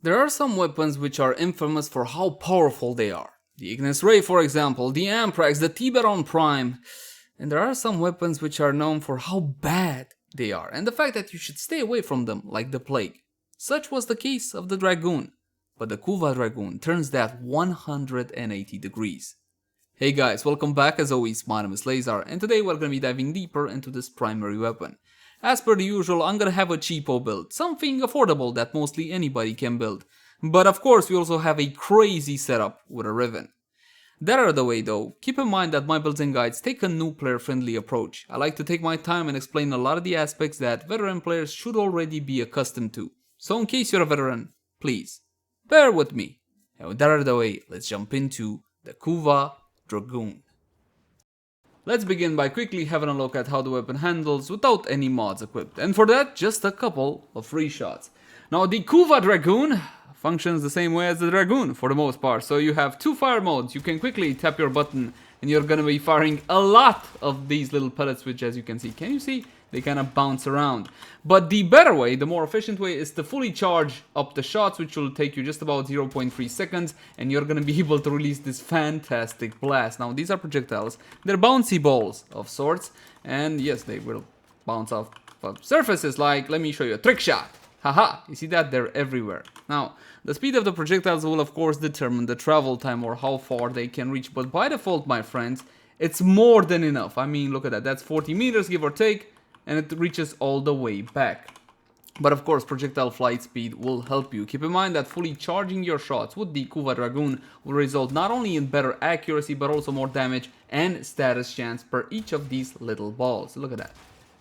There are some weapons which are infamous for how powerful they are. The Ignis Ray, for example, the Amprax, the Tiberon Prime. And there are some weapons which are known for how bad they are, and the fact that you should stay away from them like the plague. Such was the case of the Dragoon. But the Kuva Drakgoon turns that 180 degrees. Hey guys, welcome back. As always, my name is Leyzar, and today we're gonna be diving deeper into this primary weapon. As per the usual, I'm gonna have a cheapo build, something affordable that mostly anybody can build. But of course, we also have a crazy setup with a Riven. That out of the way though, keep in mind that my builds and guides take a new player friendly approach. I like to take my time and explain a lot of the aspects that veteran players should already be accustomed to. So in case you're a veteran, please, bear with me. And with that out of the way, let's jump into the Kuva Drakgoon. Let's begin by quickly having a look at how the weapon handles without any mods equipped, and for that, just a couple of free shots. Now the Kuva Drakgoon functions the same way as the Dragoon for the most part, so you have two fire modes. You can quickly tap your button and you're gonna be firing a lot of these little pellets, which as you can see, they kind of bounce around. But the better way, the more efficient way, is to fully charge up the shots, which will take you just about 0.3 seconds, and you're gonna be able to release this fantastic blast. Now these are projectiles, they're bouncy balls of sorts, and yes, they will bounce off of surfaces. Like, let me show you a trick shot. Haha, you see that? They're everywhere. Now, the speed of the projectiles will of course determine the travel time or how far they can reach, but by default, my friends, it's more than enough. I mean, look at that, that's 40 meters give or take, and it reaches all the way back. But of course, projectile flight speed will help you. Keep in mind that fully charging your shots with the Kuva Drakgoon will result not only in better accuracy, but also more damage and status chance per each of these little balls. Look at that.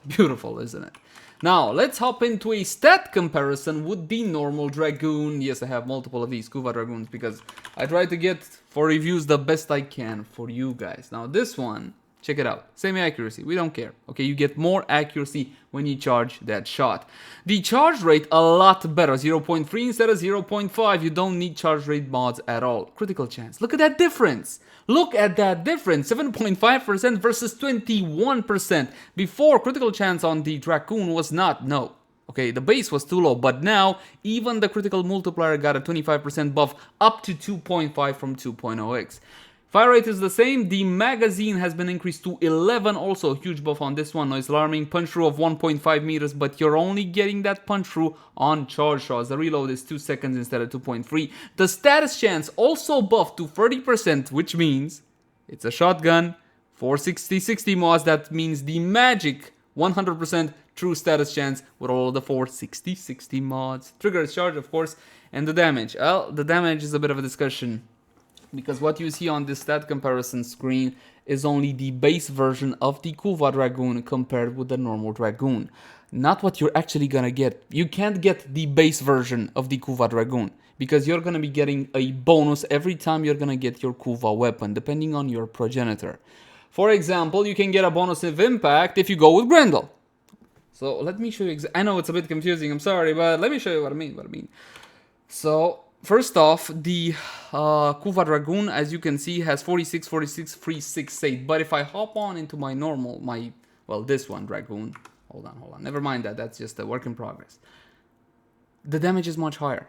Beautiful, isn't it? Now, let's hop into a stat comparison with the normal Dragoon. Yes, I have multiple of these Kuva Drakgoons because I try to get for reviews the best I can for you guys. Now, this one, check it out. Same accuracy, we don't care. Okay, you get more accuracy when you charge that shot. The charge rate, a lot better. 0.3 instead of 0.5. You don't need charge rate mods at all. Critical chance. Look at that difference. Look at that difference. 7.5% versus 21%. Before, critical chance on the Drakgoon was not, no. Okay, the base was too low, but now even the critical multiplier got a 25% buff up to 2.5 from 2.0x. Fire rate is the same, the magazine has been increased to 11, also huge buff on this one, noise alarming, punch through of 1.5 meters, but you're only getting that punch through on charge shots. The reload is 2 seconds instead of 2.3. The status chance also buffed to 30%, which means it's a shotgun, 460-60 mods, that means the magic 100% true status chance with all the 460-60 mods. Trigger is charged, of course, and the damage. Well, the damage is a bit of a discussion, because what you see on this stat comparison screen is only the base version of the Kuva Drakgoon compared with the normal Dragoon. Not what you're actually gonna get. You can't get the base version of the Kuva Drakgoon, because you're gonna be getting a bonus every time you're gonna get your Kuva weapon, depending on your progenitor. For example, you can get a bonus of impact if you go with Grendel. So let me show you, I know it's a bit confusing, I'm sorry, but let me show you what I mean. So, first off, the Kuva Drakgoon, as you can see, has 46, 46, 3, 6, 8. But if I hop on into my normal, this one, Dragoon. Hold on. Never mind that. That's just a work in progress. The damage is much higher.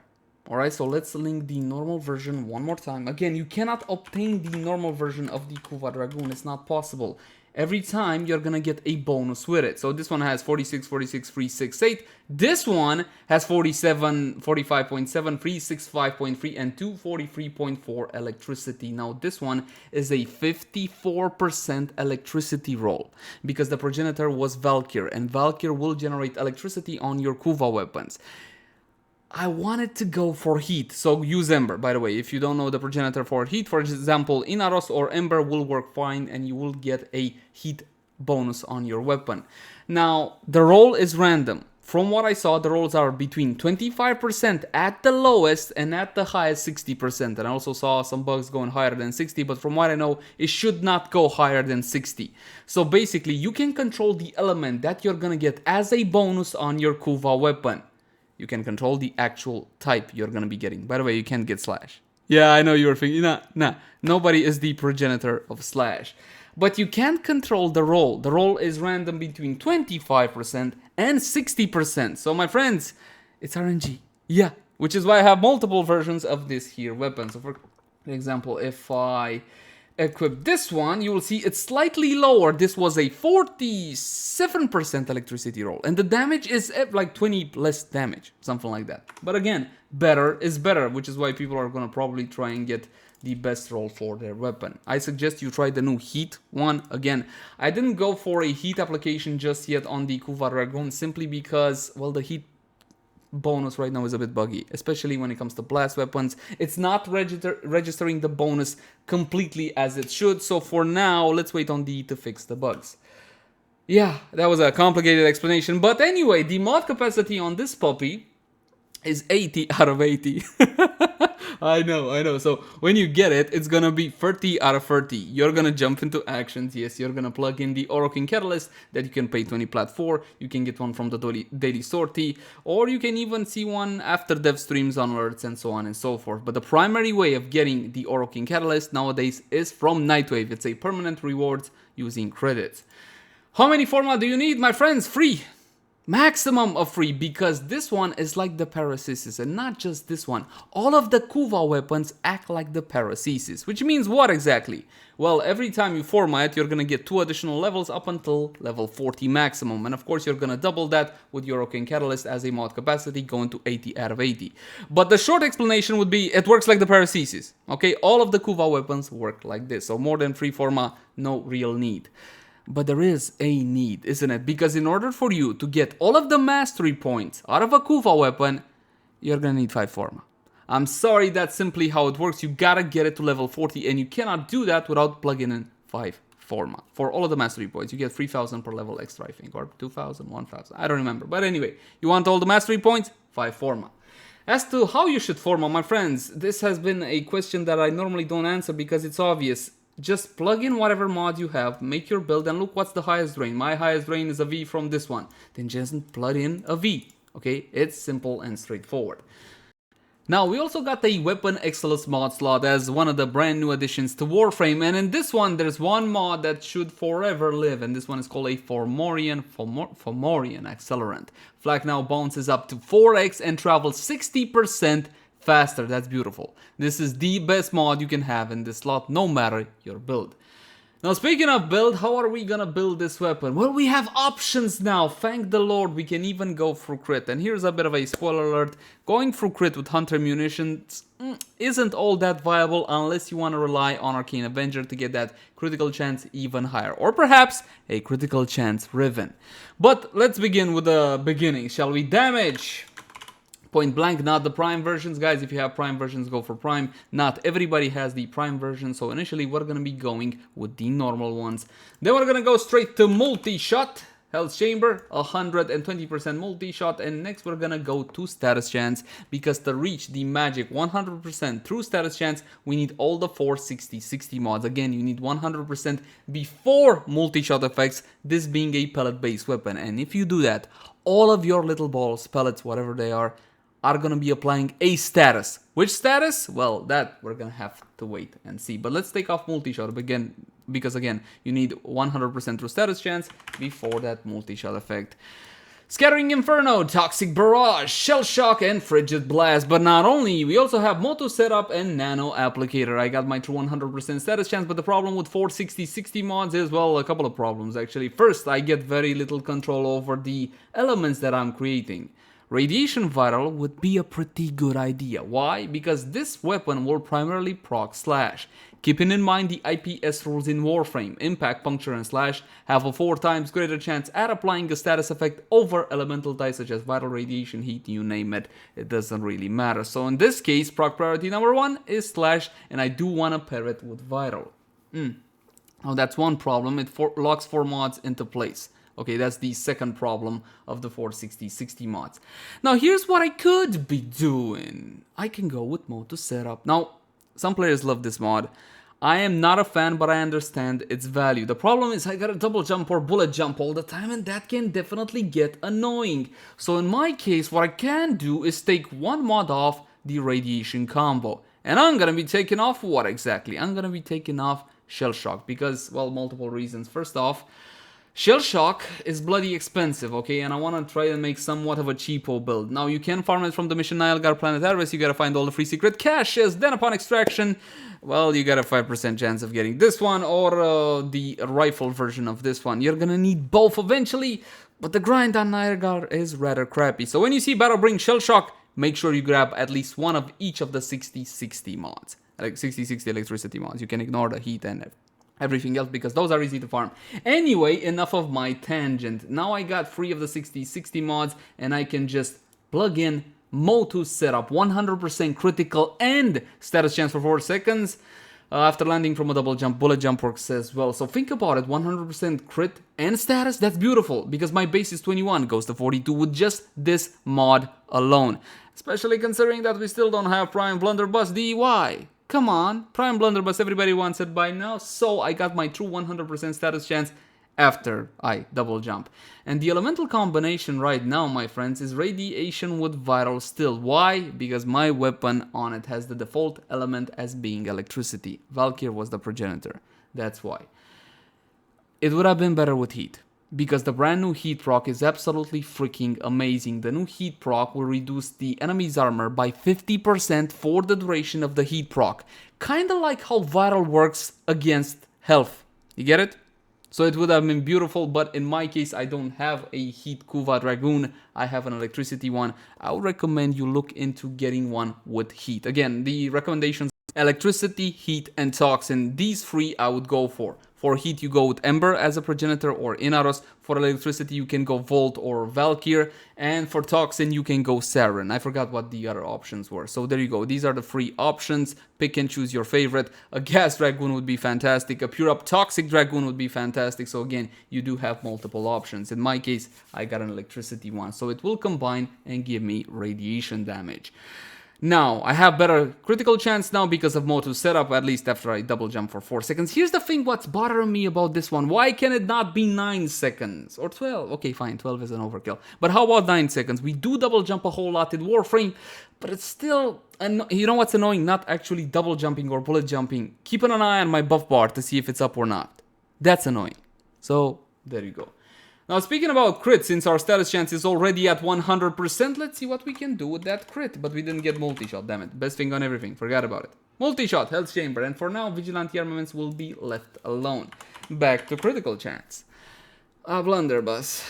Alright, so let's link the normal version one more time. Again, you cannot obtain the normal version of the Kuva Drakgoon. It's not possible. Every time you're gonna get a bonus with it. So this one has 46, 46, 3, 6, 8. This one has 47, 45.7, 3, 65.3, and 243.4 electricity. Now this one is a 54% electricity roll, because the progenitor was Valkyr, and Valkyr will generate electricity on your Kuva weapons. I wanted to go for heat, so use Ember. By the way, if you don't know the progenitor for heat, for example, Inaros or Ember will work fine, and you will get a heat bonus on your weapon. Now, the roll is random. From what I saw, the rolls are between 25% at the lowest and at the highest 60%. And I also saw some bugs going higher than 60, but from what I know, it should not go higher than 60. So basically, you can control the element that you're gonna get as a bonus on your Kuva weapon. You can control the actual type you're gonna be getting. By the way, you can't get Slash. Yeah, I know you were thinking, nah. Nobody is the progenitor of Slash. But you can't control the roll. The roll is random between 25% and 60%. So my friends, it's RNG. Yeah, which is why I have multiple versions of this here weapon. So for example, if I equip this one, you will see it's slightly lower. This was a 47% electricity roll, and the damage is like 20 less damage, something like that. But again, better is better, which is why people are gonna probably try and get the best roll for their weapon. I suggest you try the new heat one. Again, I didn't go for a heat application just yet on the Kuva Drakgoon simply because, well, the heat bonus right now is a bit buggy, especially when it comes to blast weapons. It's not registering the bonus completely as it should, so for now, let's wait on D to fix the bugs. Yeah, that was a complicated explanation, but anyway, the mod capacity on this puppy is 80 out of 80. I know. So when you get it, it's gonna be 30 out of 30. You're gonna jump into actions. Yes, you're gonna plug in the Orokin Catalyst that you can pay 20 plat for. You can get one from the daily sortie, or you can even see one after dev streams onwards and so on and so forth. But the primary way of getting the Orokin Catalyst nowadays is from Nightwave. It's a permanent reward using credits. How many format do you need, my friends? Free. Maximum of free, because this one is like the paracesis, and not just this one. All of the Kuva weapons act like the paracesis, which means what exactly? Well, every time you format, you're gonna get 2 additional levels up until level 40 maximum, and of course you're gonna double that with your Orokin Catalyst as a mod capacity, going to 80 out of 80. But the short explanation would be, it works like the paracesis, okay? All of the Kuva weapons work like this, so more than free format, no real need. But there is a need, isn't it? Because in order for you to get all of the mastery points out of a Kuva weapon, you're gonna need 5 forma. I'm sorry, that's simply how it works. You gotta get it to level 40, and you cannot do that without plugging in 5 forma. For all of the mastery points, you get 3,000 per level extra, I think, or 2,000, 1,000, I don't remember. But anyway, you want all the mastery points? 5 forma. As to how you should forma, my friends, this has been a question that I normally don't answer because it's obvious. Just plug in whatever mod you have, make your build, and look what's the highest drain. My highest drain is a V from this one. Then just plug in a V. Okay, it's simple and straightforward. Now, we also got the Weapon Excellence mod slot as one of the brand new additions to Warframe, and in this one, there's one mod that should forever live, and this one is called a Fomorian Accelerant. Flak now bounces up to 4x and travels 60% faster. That's beautiful. This is the best mod you can have in this slot, no matter your build. Now, speaking of build, how are we gonna build this weapon? Well, we have options now. Thank the Lord, we can even go through crit. And here's a bit of a spoiler alert. Going through crit with Hunter munitions isn't all that viable unless you want to rely on Arcane Avenger to get that critical chance even higher. Or perhaps a critical chance Riven. But let's begin with the beginning, shall we? Damage. Point blank, not the Prime versions. Guys, if you have Prime versions, go for Prime. Not everybody has the Prime version, so initially we're going to be going with the normal ones. Then we're going to go straight to multi-shot. Health Chamber, 120% multi-shot, and next we're going to go to Status Chance, because to reach the magic 100% through Status Chance, we need all the 460-60 mods. Again, you need 100% before multi-shot effects, this being a pellet-based weapon. And if you do that, all of your little balls, pellets, whatever they are going to be applying a status. Which status? Well, that we're going to have to wait and see. But let's take off multi-shot again, because again, you need 100% through status chance before that multi-shot effect. Scattering Inferno, Toxic Barrage, Shell Shock, and Frigid Blast. But not only, we also have Moto Setup and Nano Applicator. I got my true 100% status chance, but the problem with 460-60 mods is, well, a couple of problems actually. First, I get very little control over the elements that I'm creating. Radiation Viral would be a pretty good idea. Why? Because this weapon will primarily proc slash. Keeping in mind the IPS rules in Warframe, impact, puncture, and slash have a 4 times greater chance at applying a status effect over elemental types such as viral, radiation, heat, you name it. It doesn't really matter. So in this case, proc priority number 1 is slash, and I do want to pair it with viral. Now that's one problem, it locks 4 mods into place. Okay, that's the second problem of the 460-60 mods. Now, here's what I could be doing. I can go with Moto Setup. Now, some players love this mod. I am not a fan, but I understand its value. The problem is I gotta double jump or bullet jump all the time, and that can definitely get annoying. So in my case, what I can do is take one mod off the radiation combo. And I'm gonna be taking off what exactly? I'm gonna be taking off Shell Shock because, well, multiple reasons. First off, Shell Shock is bloody expensive, okay, and I want to try and make somewhat of a cheapo build. Now, you can farm it from the mission Nilgar Planet Harvest, you gotta find all the free secret caches, then upon extraction, well, you got a 5% chance of getting this one, or the rifle version of this one. You're gonna need both eventually, but the grind on Nilgar is rather crappy. So when you see Battle Bring Shell Shock, make sure you grab at least one of each of the 60-60 mods. Like 60-60 electricity mods. You can ignore the heat and everything else because those are easy to farm. Anyway, enough of my tangent. Now I got 3 of the 60-60 mods and I can just plug in Motu setup, 100% critical and status chance for 4 seconds. After landing from a double jump, bullet jump works as well. So think about it, 100% crit and status, that's beautiful. Because my base is 21, goes to 42 with just this mod alone. Especially considering that we still don't have Prime Blunderbuss DY. Come on, Prime Blunderbuss, everybody wants it by now. So I got my true 100% status chance after I double jump. And the elemental combination right now, my friends, is radiation with viral still. Why? Because my weapon on it has the default element as being electricity. Valkyr was the progenitor. That's why. It would have been better with heat, because the brand new heat proc is absolutely freaking amazing. The new heat proc will reduce the enemy's armor by 50% for the duration of the heat proc. Kinda like how viral works against health. You get it? So it would have been beautiful, but in my case, I don't have a heat Kuva Drakgoon. I have an electricity one. I would recommend you look into getting one with heat. Again, the recommendations: electricity, heat, and toxin. These 3 I would go for. For heat, you go with Ember as a progenitor or Inaros. For electricity, you can go Volt or Valkyr. And for toxin, you can go Saren. I forgot what the other options were. So there you go. These are the 3 options. Pick and choose your favorite. A Gas Dragoon would be fantastic. A Pure Up Toxic Dragoon would be fantastic. So again, you do have multiple options. In my case, I got an electricity one. So it will combine and give me radiation damage. Now, I have better critical chance now because of Motu's setup, at least after I double jump for 4 seconds. Here's the thing, what's bothering me about this one. Why can it not be 9 seconds? Or 12? Okay, fine, 12 is an overkill. But how about 9 seconds? We do double jump a whole lot in Warframe, but it's still... you know what's annoying? Not actually double jumping or bullet jumping. Keeping an eye on my buff bar to see if it's up or not. That's annoying. So, there you go. Now, speaking about crit, since our status chance is already at 100%, let's see what we can do with that crit. But we didn't get multi-shot, damn it. Best thing on everything, forgot about it. Multi-shot, health chamber, and for now, vigilante armaments will be left alone. Back to critical chance. Blunderbuss.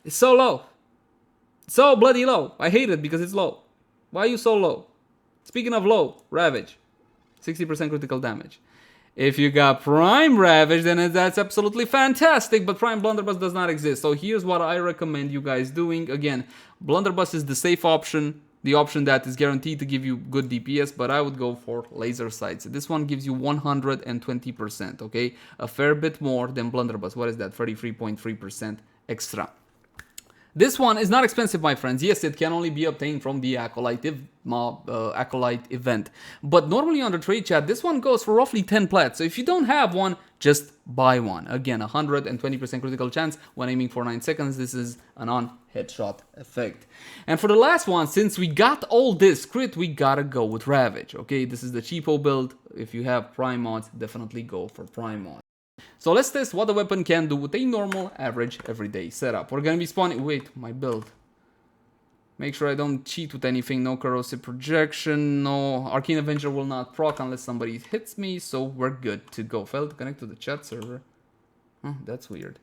It's so low. So bloody low. I hate it because it's low. Why are you so low? Speaking of low, Ravage. 60% critical damage. If you got Prime Ravage, then that's absolutely fantastic, but Prime Blunderbuss does not exist. So here's what I recommend you guys doing. Again, Blunderbuss is the safe option, the option that is guaranteed to give you good DPS, but I would go for Laser Sights. This one gives you 120%, okay? A fair bit more than Blunderbuss. What is that? 33.3% extra. This one is not expensive, my friends. Yes, it can only be obtained from the Acolyte event. But normally on the trade chat, this one goes for roughly 10 plats. So if you don't have one, just buy one. Again, 120% critical chance when aiming for 9 seconds. This is an on-headshot effect. And for the last one, since we got all this crit, we gotta go with Ravage. Okay, this is the cheapo build. If you have Prime mods, definitely go for Prime mods. So let's test what the weapon can do with a normal, average, everyday setup. We're gonna be spawning... Wait, my build. Make sure I don't cheat with anything. No corrosive projection. No Arcane Avenger will not proc unless somebody hits me. So we're good to go. Failed to connect to the chat server. Huh, that's weird.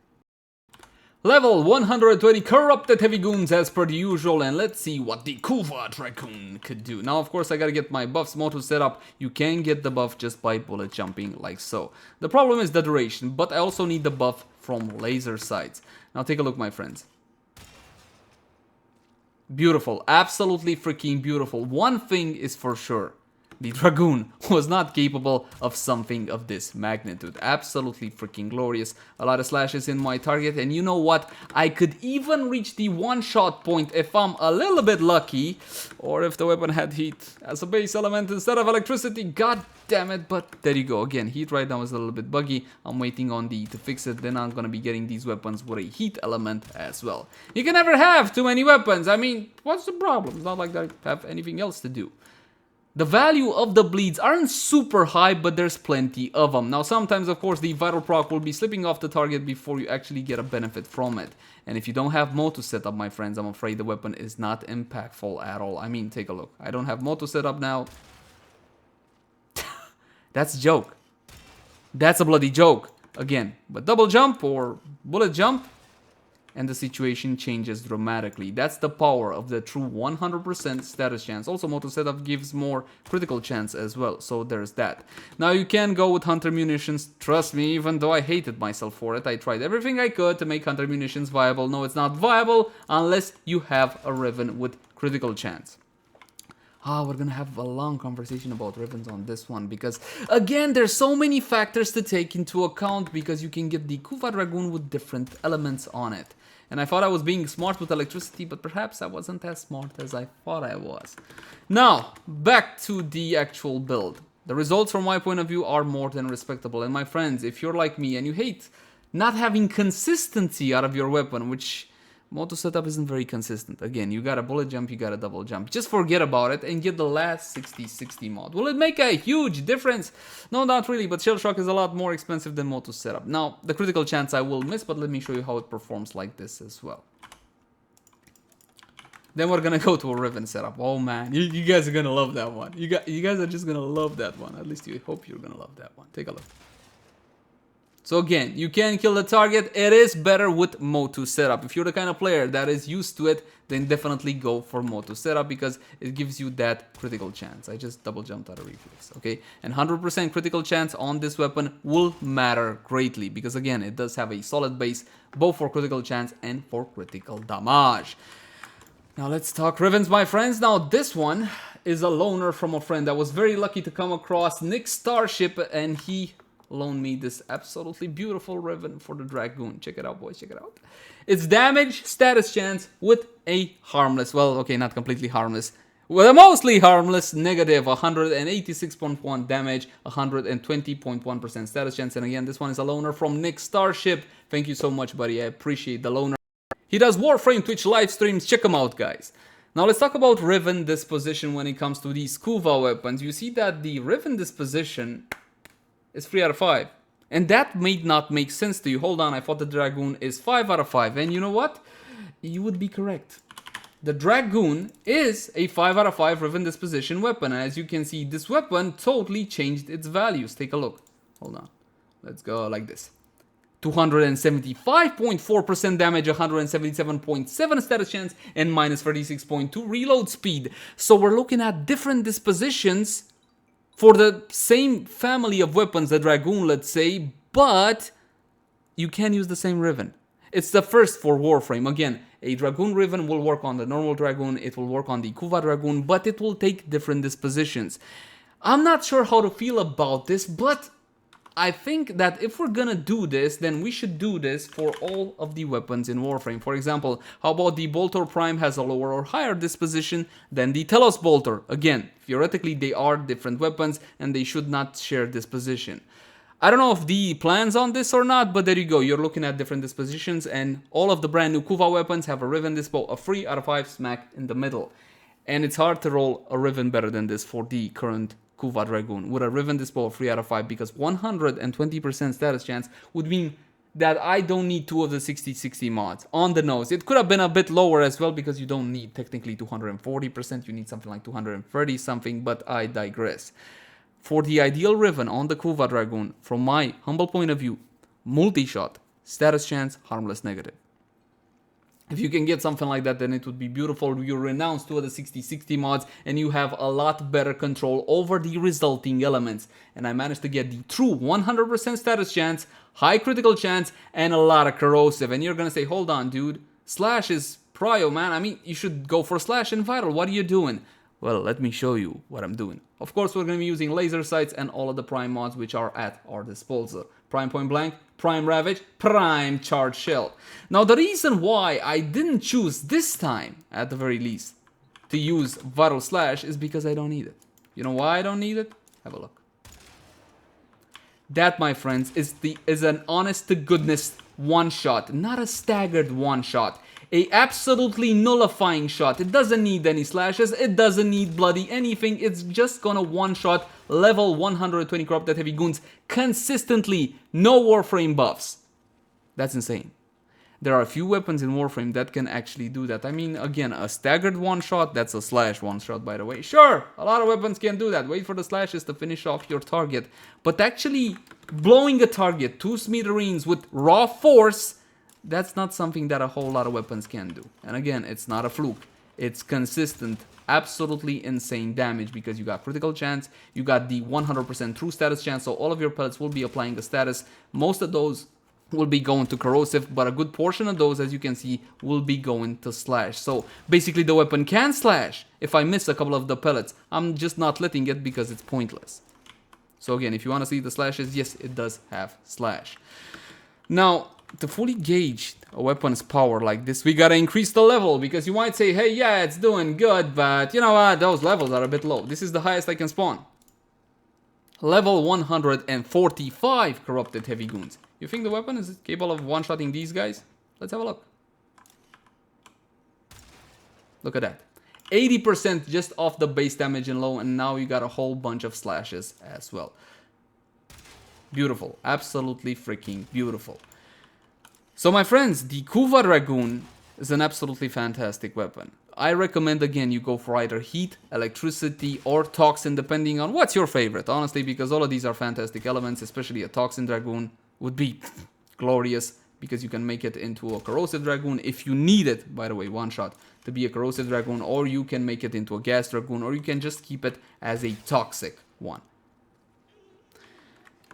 Level 120 Corrupted Heavy Goons as per the usual, and let's see what the Kuva Drakgoon could do. Now, of course, I gotta get my buffs Motu set up. You can get the buff just by bullet jumping like so. The problem is the duration, but I also need the buff from laser sights. Now, take a look, my friends. Beautiful. Absolutely freaking beautiful. One thing is for sure. The Dragoon was not capable of something of this magnitude. Absolutely freaking glorious. A lot of slashes in my target. And you know what? I could even reach the one-shot point if I'm a little bit lucky. Or if the weapon had heat as a base element instead of electricity. God damn it. But there you go. Again, heat right now is a little bit buggy. I'm waiting on the to fix it. Then I'm going to be getting these weapons with a heat element as well. You can never have too many weapons. I mean, what's the problem? It's not like I have anything else to do. The value of the bleeds aren't super high, but there's plenty of them. Now, sometimes, of course, the vital proc will be slipping off the target before you actually get a benefit from it. And if you don't have Moto set up, my friends, I'm afraid the weapon is not impactful at all. I mean, take a look. I don't have Moto set up now. That's a joke. That's a bloody joke. Again, but double jump or bullet jump, and the situation changes dramatically. That's the power of the true 100% status chance. Also, Moto setup gives more critical chance as well, so there's that. Now, you can go with Hunter Munitions. Trust me, even though I hated myself for it, I tried everything I could to make Hunter Munitions viable. No, it's not viable unless you have a Riven with critical chance. We're gonna have a long conversation about Rivens on this one because, again, there's so many factors to take into account because you can get the Kuva Drakgoon with different elements on it. And I thought I was being smart with electricity, but perhaps I wasn't as smart as I thought I was. Now, back to the actual build. The results from my point of view are more than respectable. And my friends, if you're like me and you hate not having consistency out of your weapon, which Moto setup isn't very consistent. Again, you got a bullet jump, you got a double jump. Just forget about it and get the last 60-60 mod. Will it make a huge difference? No, not really, but Shell Shock is a lot more expensive than Moto setup. Now, the critical chance I will miss, but let me show you how it performs like this as well. Then we're gonna go to a Riven setup. Oh man, you guys are gonna love that one. You guys are just gonna love that one. At least you hope you're gonna love that one. Take a look. So again, you can kill the target. It is better with Moto setup. If you're the kind of player that is used to it, then definitely go for Moto setup because it gives you that critical chance. I just double jumped out of reflex, okay? And 100% critical chance on this weapon will matter greatly because again, it does have a solid base both for critical chance and for critical damage. Now let's talk Rivens, my friends. Now this one is a loaner from a friend. I was very lucky to come across Nick Starship and he loaned me this absolutely beautiful Riven for the Drakgoon. Check it out, boys, check it out. It's damage, status chance with a harmless, well, okay, not completely harmless, with a mostly harmless negative 186.1 damage, 120.1% status chance. And again, this one is a loaner from Nick Starship. Thank you so much, buddy. I appreciate the loaner. He does Warframe Twitch live streams. Check him out, guys. Now let's talk about Riven disposition when it comes to these Kuva weapons. You see that the Riven disposition is 3 out of 5. And that may not make sense to you. Hold on, I thought the Drakgoon is 5 out of 5. And you know what? You would be correct. The Drakgoon is a 5 out of 5 Riven disposition weapon. And as you can see, this weapon totally changed its values. Take a look. Hold on. Let's go like this. 275.4% damage, 177.7 status chance, and minus 36.2 reload speed. So we're looking at different dispositions for the same family of weapons, the Drakgoon, let's say, but you can use the same Riven. It's the first for Warframe. Again, a Drakgoon Riven will work on the normal Drakgoon, it will work on the Kuva Drakgoon, but it will take different dispositions. I'm not sure how to feel about this, but I think that if we're gonna do this, then we should do this for all of the weapons in Warframe. For example, how about the Bolter Prime has a lower or higher disposition than the Telos Bolter? Again, theoretically they are different weapons and they should not share disposition. I don't know if the plans on this or not, but there you go. You're looking at different dispositions and all of the brand new Kuva weapons have a Riven dispo, a 3 out of 5 smack in the middle. And it's hard to roll a Riven better than this for the current Kuva Drakgoon with a Riven dispo of 3 out of 5 because 120% status chance would mean that I don't need 2 of the 60-60 mods on the nose. It could have been a bit lower as well because you don't need technically 240%, you need something like 230 something, but I digress. For the ideal Riven on the Kuva Drakgoon, from my humble point of view, multi-shot, status chance, harmless negative. If you can get something like that, then it would be beautiful. You renounce 2 of the 60-60 mods and you have a lot better control over the resulting elements. And I managed to get the true 100% status chance, high critical chance, and a lot of corrosive. And you're gonna say, hold on, dude, Slash is prio, man. I mean, you should go for Slash and Vital. What are you doing? Well, let me show you what I'm doing. Of course, we're going to be using laser sights and all of the Prime mods which are at our disposal. Prime Point Blank, Prime Ravage, Prime Charge Shell. Now, the reason why I didn't choose this time, at the very least, to use Vital Slash is because I don't need it. You know why I don't need it? Have a look. That, my friends, is an honest-to-goodness one-shot, not a staggered one-shot. A absolutely nullifying shot. It doesn't need any slashes, it doesn't need bloody anything, it's just gonna one-shot level 120 corrupted heavy goons consistently, no Warframe buffs. That's insane. There are a few weapons in Warframe that can actually do that. I mean, again, a staggered one-shot, that's a slash one-shot, by the way. Sure, a lot of weapons can do that. Wait for the slashes to finish off your target. But actually blowing a target to smithereens with raw force, that's not something that a whole lot of weapons can do. And again, it's not a fluke. It's consistent, absolutely insane damage because you got critical chance, you got the 100% true status chance, so all of your pellets will be applying the status. Most of those will be going to corrosive, but a good portion of those, as you can see, will be going to slash. So basically the weapon can slash. If I miss a couple of the pellets, I'm just not letting it because it's pointless. So again, if you want to see the slashes, yes, it does have slash. Now, to fully gauge a weapon's power like this, we gotta increase the level, because you might say, hey, yeah, it's doing good, but you know what, those levels are a bit low. This is the highest I can spawn. Level 145 corrupted heavy goons. You think the weapon is capable of one-shotting these guys? Let's have a look. Look at that. 80% just off the base damage and low, and now you got a whole bunch of slashes as well. Beautiful. Absolutely freaking beautiful. So my friends, the Kuva Drakgoon is an absolutely fantastic weapon. I recommend, again, you go for either heat, electricity, or toxin, depending on what's your favorite, honestly, because all of these are fantastic elements, especially a toxin Dragoon would be glorious, because you can make it into a corrosive Dragoon if you need it, by the way, one shot, to be a corrosive Dragoon, or you can make it into a gas Dragoon, or you can just keep it as a toxic one.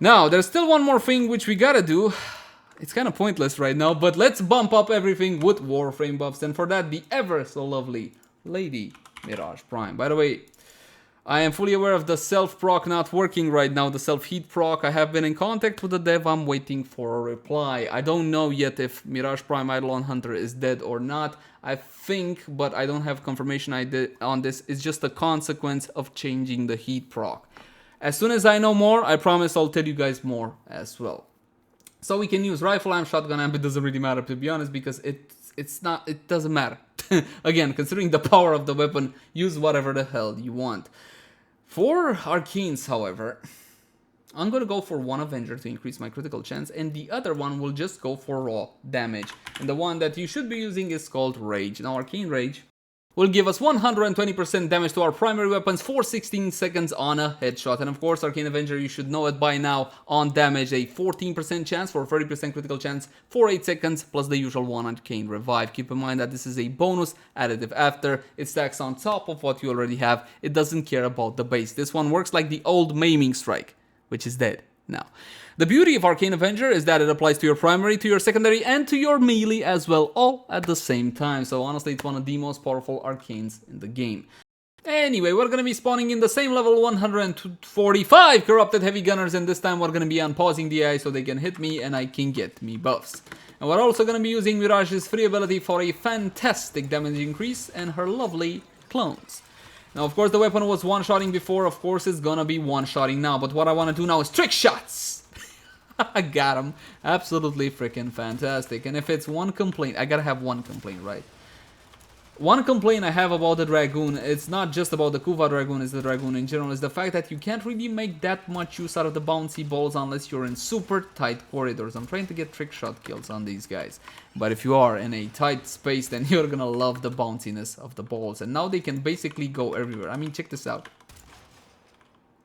Now, there's still one more thing which we gotta do. It's kind of pointless right now, but let's bump up everything with Warframe buffs, and for that, the ever so lovely Lady Mirage Prime. By the way, I am fully aware of the self-proc not working right now, the self-heat proc. I have been in contact with the dev, I'm waiting for a reply. I don't know yet if Mirage Prime Eidolon Hunter is dead or not. I think, but I don't have confirmation on this, it's just a consequence of changing the heat proc. As soon as I know more, I promise I'll tell you guys more as well. So we can use rifle amp, shotgun amp, it doesn't really matter, to be honest, because it doesn't matter. Again, considering the power of the weapon, use whatever the hell you want. For arcanes, however, I'm gonna go for one Avenger to increase my critical chance, and the other one will just go for raw damage. And the one that you should be using is called Rage. Now, Arcane Rage will give us 120% damage to our primary weapons for 16 seconds on a headshot. And of course, Arcane Avenger, you should know it by now, on damage, a 14% chance for 30% critical chance for 8 seconds, plus the usual 1 Arcane Revive. Keep in mind that this is a bonus additive after. It stacks on top of what you already have. It doesn't care about the base. This one works like the old Maiming Strike, which is dead now. The beauty of Arcane Avenger is that it applies to your primary, to your secondary, and to your melee as well, all at the same time. So honestly, it's one of the most powerful arcanes in the game. Anyway, we're gonna be spawning in the same level 145 corrupted heavy gunners, and this time we're gonna be unpausing the AI so they can hit me and I can get me buffs. And we're also gonna be using Mirage's free ability for a fantastic damage increase and her lovely clones. Now, of course, the weapon was one-shotting before, of course it's gonna be one-shotting now, but what I wanna do now is trick shots! I got him. Absolutely freaking fantastic. And if it's one complaint, I gotta have one complaint, right? One complaint I have about the Dragoon, it's not just about the Kuva Drakgoon, it's the Dragoon in general, is the fact that you can't really make that much use out of the bouncy balls unless you're in super tight corridors. I'm trying to get trick shot kills on these guys. But if you are in a tight space, then you're gonna love the bounciness of the balls. And now they can basically go everywhere. I mean, check this out.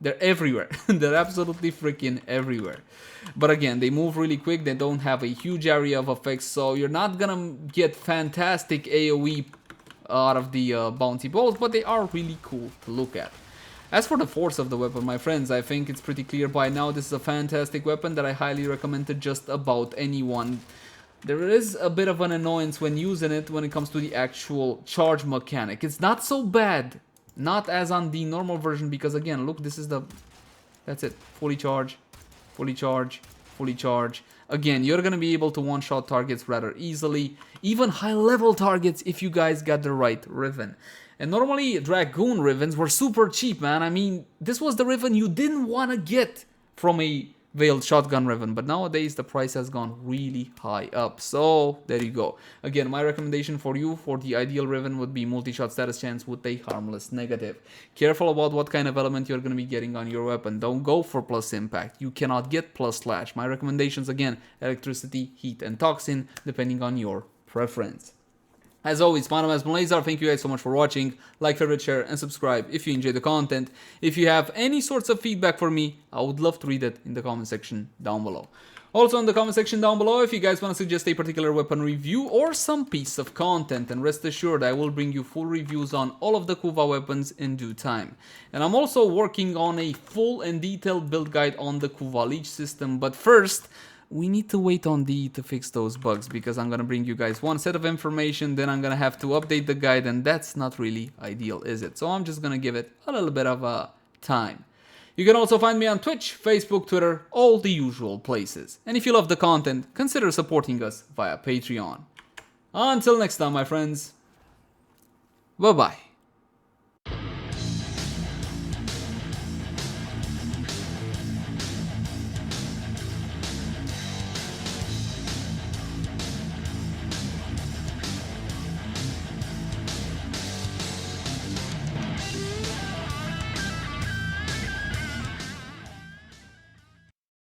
They're everywhere. They're absolutely freaking everywhere. But again, they move really quick. They don't have a huge area of effects. So you're not gonna get fantastic AoE out of the bouncy balls. But they are really cool to look at. As for the force of the weapon, my friends, I think it's pretty clear by now. This is a fantastic weapon that I highly recommend to just about anyone. There is a bit of an annoyance when using it when it comes to the actual charge mechanic. It's not so bad. Not as on the normal version, because again, look, this is the... That's it. Fully charge, fully charge, fully charge. Again, you're gonna be able to one-shot targets rather easily. Even high-level targets if you guys got the right Riven. And normally, Dragoon Rivens were super cheap, man. I mean, this was the Riven you didn't want to get from a veiled shotgun weapon, but nowadays the price has gone really high up. So there you go. Again, my recommendation for you for the ideal Riven would be multi-shot status chance with a harmless negative. Careful about what kind of element you're going to be getting on your weapon. Don't go for plus impact. You cannot get plus slash. My recommendations again, electricity, heat, and toxin, depending on your preference. As always, my name is Lazer. Thank you guys so much for watching. Like, favorite, share, and subscribe if you enjoy the content. If you have any sorts of feedback for me, I would love to read it in the comment section down below. Also in the comment section down below, if you guys want to suggest a particular weapon review or some piece of content, and rest assured I will bring you full reviews on all of the Kuva weapons in due time. And I'm also working on a full and detailed build guide on the Kuva Lich system, but first, we need to wait on DE to fix those bugs, because I'm gonna bring you guys one set of information, then I'm gonna have to update the guide, and that's not really ideal, is it? So I'm just gonna give it a little bit of time. You can also find me on Twitch, Facebook, Twitter, all the usual places. And if you love the content, consider supporting us via Patreon. Until next time, my friends, bye bye.